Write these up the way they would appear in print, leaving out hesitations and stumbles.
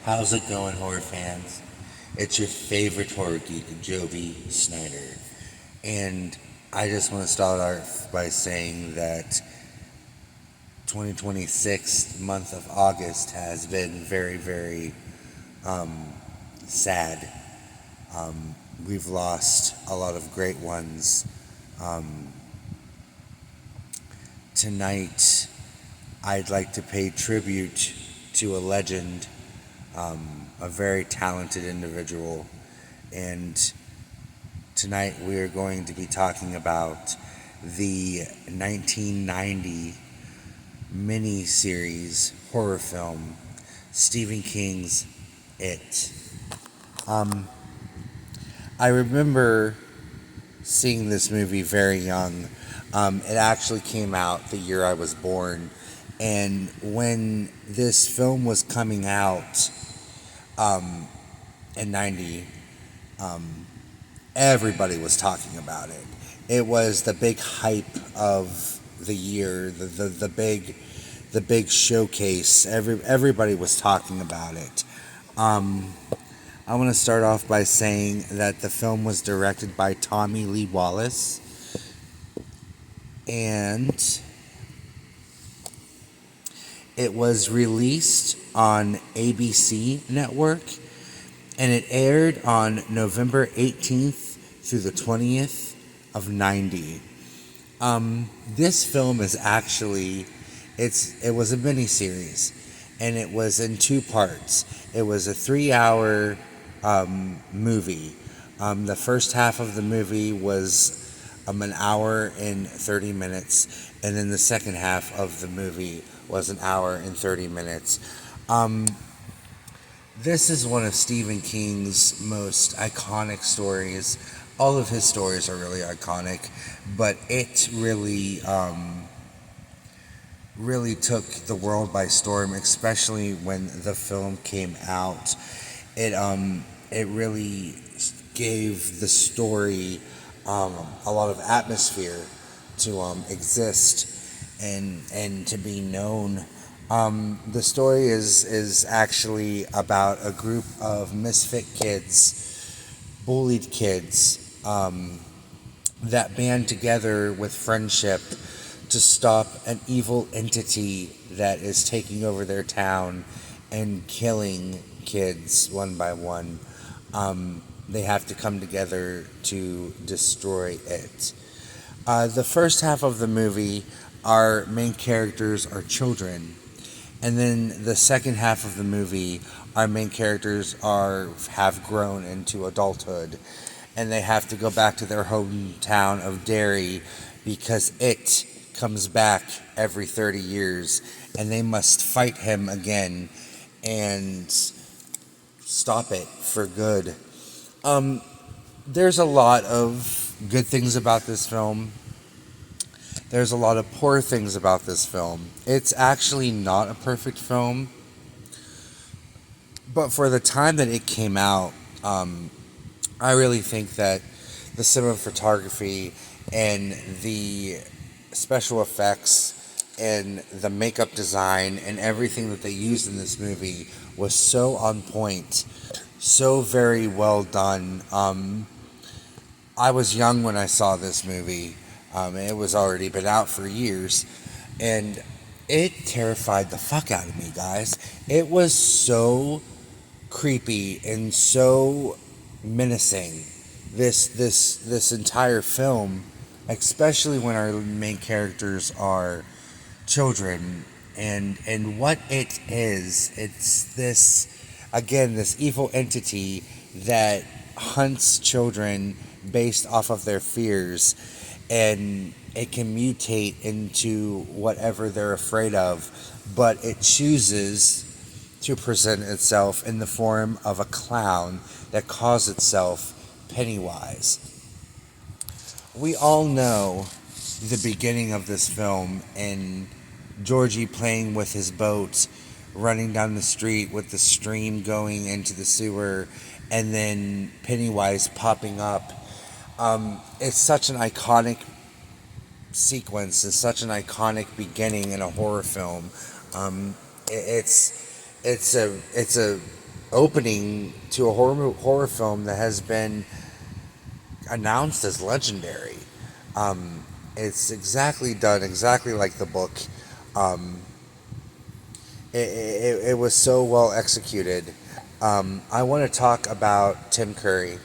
How's it going, horror fans? It's your favorite horror geek, Joby Snyder. And I just want to start off by saying that 2026 month of August has been very, very um, sad. We've lost a lot of great ones. Um, Tonight, I'd like to pay tribute to a legend, a very talented individual, and tonight we are going to be talking about the 1990 mini-series horror film, Stephen King's It. Um, I remember seeing this movie very young. It actually came out the year I was born, and when this film was coming out um, in '90, um, everybody was talking about it. It was the big hype of the year, the big showcase. Everybody was talking about it. Um, I want to start off by saying that the film was directed by Tommy Lee Wallace, and it was released on ABC Network, and it aired on November 18th through the 20th of '90. This film is actually it was a miniseries, and it was in two parts. It was a 3 hour movie. The first half of the movie was an hour and 30 minutes, and then the second half of the movie was an hour and 30 minutes. Um, this is one of Stephen King's most iconic stories. All of his stories are really iconic, but it really took the world by storm, especially when the film came out. It really gave the story a lot of atmosphere to exist and to be known. The story is actually about a group of misfit kids, bullied kids, that band together with friendship to stop an evil entity that is taking over their town and killing kids one by one. They have to come together to destroy it. The first half of the movie, our main characters are children, and then the second half of the movie, our main characters have grown into adulthood, and they have to go back to their hometown of Derry because it comes back every 30 years, and they must fight him again and stop it for good. Um, there's a lot of good things about this film. There's a lot of poor things about this film. It's actually not a perfect film, but for the time that it came out, I really think that the cinematography and the special effects and the makeup design and everything that they used in this movie was so on point, so very well done. I was young when I saw this movie. It was already been out for years, and it terrified the fuck out of me, guys. It was so creepy and so menacing. This entire film, especially when our main characters are children, and what it is, it's this evil entity that hunts children based off of their fears, and it can mutate into whatever they're afraid of, but it chooses to present itself in the form of a clown that calls itself Pennywise. We all know the beginning of this film and Georgie playing with his boat, running down the street with the stream going into the sewer, and then Pennywise popping up. It's such an iconic sequence. It's such an iconic beginning in a horror film. It's a opening to a horror film that has been announced as legendary. It's exactly done exactly like the book. Um, it was so well executed. I want to talk about Tim Curry.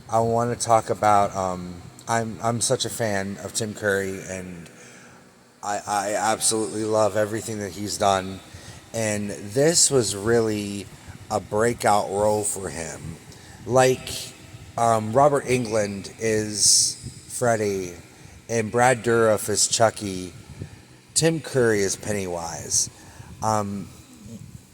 I want to talk about. I'm such a fan of Tim Curry, and I absolutely love everything that he's done. And this was really a breakout role for him. Like Robert England is Freddy, and Brad Dourif is Chucky. Tim Curry is Pennywise. Um,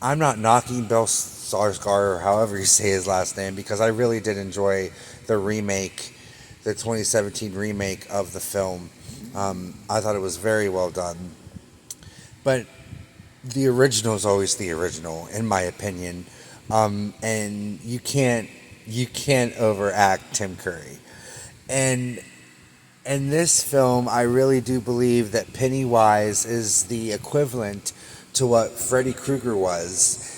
I'm not knocking Bill Skarsgård or however you say his last name because I really did enjoy the remake, the 2017 remake of the film. I thought it was very well done. But the original is always the original, in my opinion. And you can't overact Tim Curry. And in this film, I really do believe that Pennywise is the equivalent to what Freddy Krueger was.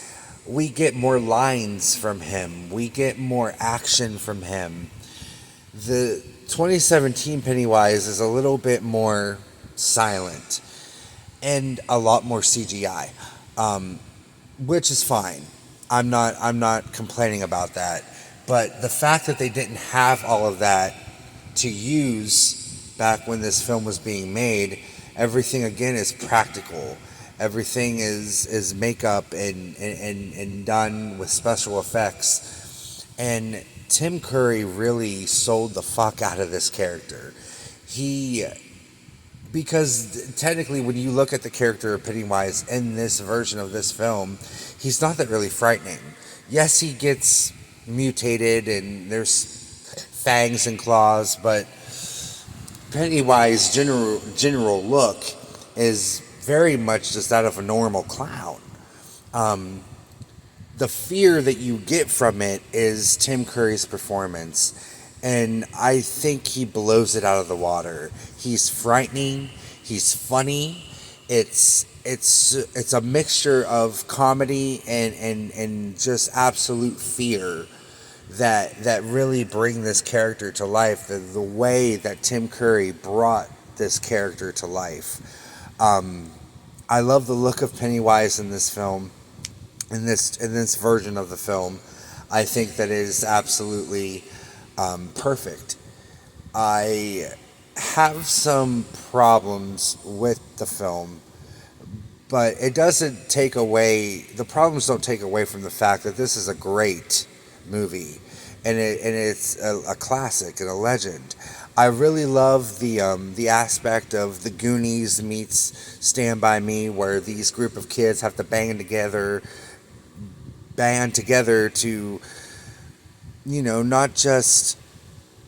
We get more lines from him. We get more action from him. The 2017 Pennywise is a little bit more silent and a lot more CGI, um, which is fine. I'm not complaining about that. But the fact that they didn't have all of that to use back when this film was being made, everything again is practical. Everything is makeup and done with special effects. And Tim Curry really sold the fuck out of this character. He because technically when you look at the character of Pennywise in this version of this film, he's not that really frightening. Yes, he gets mutated and there's fangs and claws, but Pennywise general look is very much just that of a normal clown. Um, the fear that you get from it is Tim Curry's performance, and I think he blows it out of the water. He's frightening. He's funny. It's a mixture of comedy and just absolute fear that really bring this character to life. The way that Tim Curry brought this character to life. Um, I love the look of Pennywise in this film, in this version of the film. I think that it is absolutely perfect. I have some problems with the film, but it doesn't take away. The problems don't take away from the fact that this is a great movie, and it's a classic and a legend. I really love the aspect of the Goonies meets Stand by Me, where these group of kids have to band together to not just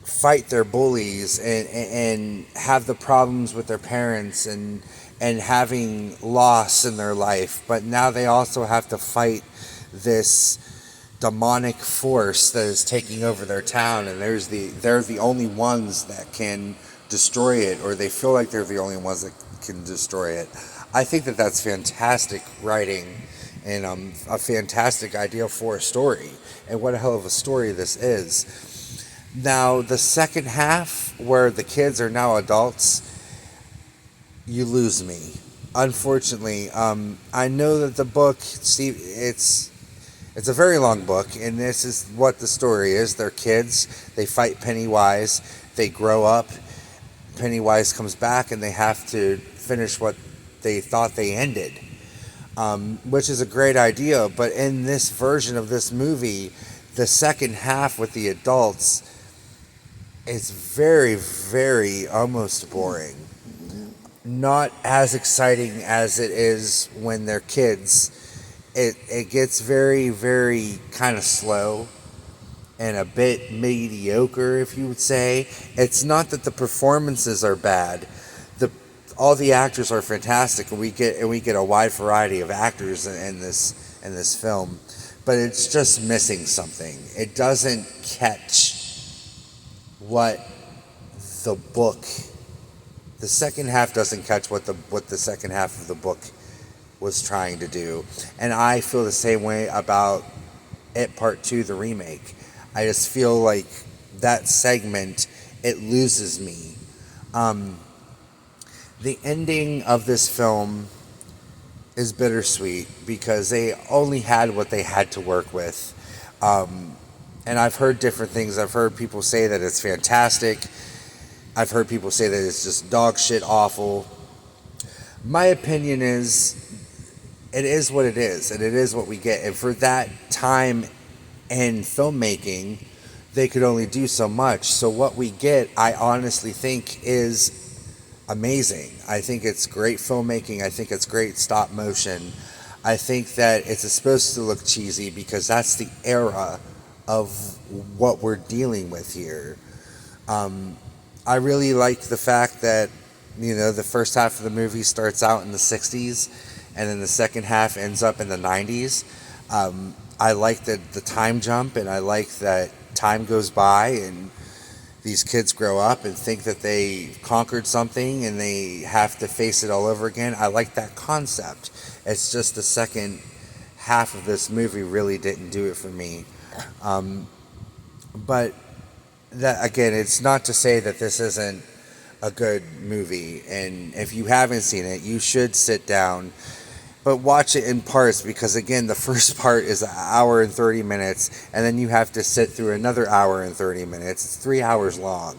fight their bullies and have the problems with their parents and having loss in their life, but now they also have to fight this demonic force that is taking over their town, and they're the only ones that can destroy it, or they feel like they're the only ones that can destroy it. I think that that's fantastic writing and a fantastic idea for a story, and what a hell of a story this is. Now, the second half, where the kids are now adults, you lose me. Unfortunately, I know that the book, Steve, it's a very long book, and this is what the story is. They're kids. They fight Pennywise. They grow up. Pennywise comes back, and they have to finish what they thought they ended, which is a great idea. But in this version of this movie, the second half with the adults is very, very almost boring. Not as exciting as it is when they're kids. It gets very, very kind of slow and a bit mediocre, if you would say. It's not that the performances are bad. The all the actors are fantastic, and we get a wide variety of actors in this film, but it's just missing something. It doesn't catch what the book. The second half doesn't catch what the second half of the book was trying to do, and I feel the same way about It Part 2, the remake. I just feel like that segment, it loses me. Um, the ending of this film is bittersweet because they only had what they had to work with. Um, and I've heard different things. I've heard people say that it's fantastic. I've heard people say that it's just dog shit awful. My opinion is it is what it is, and it is what we get. And for that time in filmmaking, they could only do so much. So what we get, I honestly think, is amazing. I think it's great filmmaking. I think it's great stop motion. I think that it's supposed to look cheesy because that's the era of what we're dealing with here. Um, I really like the fact that, the first half of the movie starts out in the 60s and then the second half ends up in the 90s. I like the time jump, and I like that time goes by and these kids grow up and think that they conquered something and they have to face it all over again. I like that concept. It's just the second half of this movie really didn't do it for me. Um, but that again, it's not to say that this isn't a good movie. And if you haven't seen it, you should sit down, but watch it in parts because again, the first part is an hour and 30 minutes, and then you have to sit through another hour and 30 minutes. It's 3 hours long.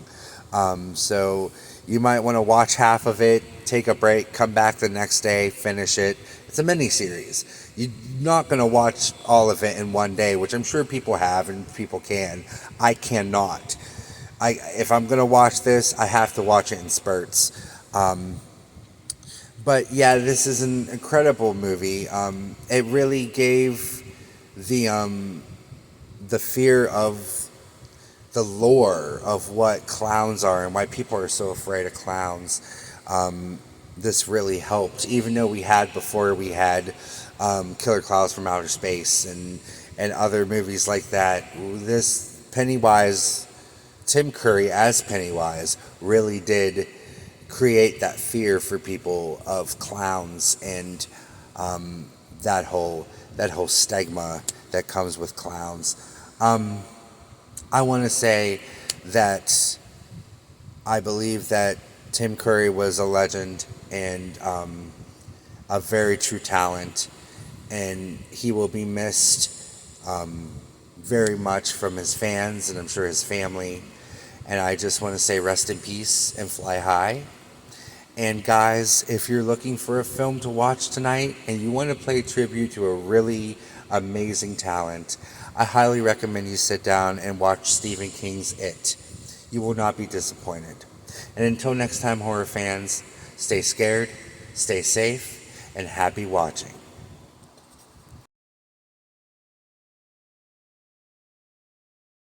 So you might want to watch half of it, take a break, come back the next day, finish it. It's a mini series. You're not going to watch all of it in one day, which I'm sure people have and people can. I cannot. If I'm going to watch this, I have to watch it in spurts. Um, but yeah, this is an incredible movie. It really gave the fear of the lore of what clowns are and why people are so afraid of clowns. This really helped, even though we had Killer Clowns from Outer Space and other movies like that. This Pennywise, Tim Curry as Pennywise, really did create that fear for people of clowns and that whole stigma that comes with clowns. Um, I want to say that I believe that Tim Curry was a legend and a very true talent, and he will be missed very much from his fans and I'm sure his family. And I just want to say rest in peace and fly high. And guys, if you're looking for a film to watch tonight and you want to play tribute to a really amazing talent, I highly recommend you sit down and watch Stephen King's It. You will not be disappointed. And until next time, horror fans, stay scared, stay safe, and happy watching.